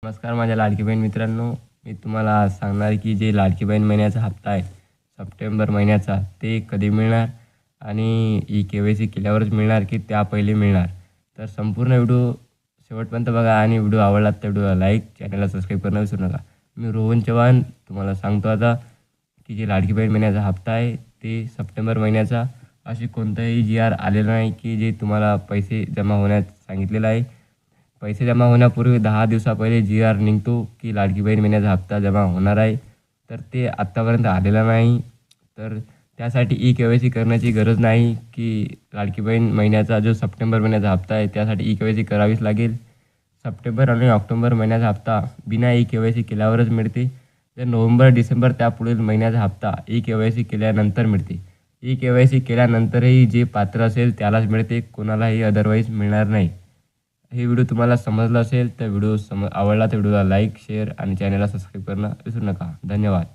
नमस्कार माझ्या लाडकी बहीण मित्रांनो. मी तुम्हाला आज सांगणार आहे की जे लाडकी बहीण महिन्याचा हप्ता आहे सप्टेंबर महिन्याचा ते कधी मिळणार आणि ई-के-वाय-सी केल्यावरच मिळणार की त्या पहिले मिळणार. तर संपूर्ण व्हिडिओ शेवटपर्यंत बघा आणि व्हिडिओ आवडला तर व्हिडिओला लाईक, चॅनलला सबस्क्राईब करणं विसरू नका. मी रोहन चव्हाण तुम्हाला सांगतो आता की जे लाडकी बहीण महिन्याचा हप्ता आहे ते सप्टेंबर महिन्याचा अशी कोणताही जी-आर आलेला नाही की जे तुम्हाला पैसे जमा होण्यास सांगितलेलं आहे. पैसे जमा होण्यापूर्वी 10 दिवसा पहिले जी-आर निघतो की लाडकी बहीण महिन्याचा हप्ता जमा होणार आहे. तर ते आत्तापर्यंत आलेला नाही. तर त्यासाठी ई-के-वाय-सी करण्याची गरज नाही की लाडकी बहीण महिन्याचा जो सप्टेंबर महिन्याचा हप्ता आहे त्यासाठी ई-के-वाय-सी करावीच लागेल. सप्टेंबर आणि ऑक्टोबर महिन्याचा हप्ता बिना ई-के-वाय-सी केल्यावरच मिळते. तर नोव्हेंबर, डिसेंबर त्यापुढील महिन्याचा हप्ता ई-के-वाय-सी केल्यानंतर मिळते. ई-के-वाय-सी केल्यानंतरही जे पात्र असेल त्यालाच मिळते, कोणालाही अदरवाईज मिळणार नाही. हे व्हिडिओ तुम्हाला समजला असेल तर आवडला तर व्हिडिओला लाईक, शेअर आणि चॅनलला सबस्क्राईब करणं विसरू नका. धन्यवाद.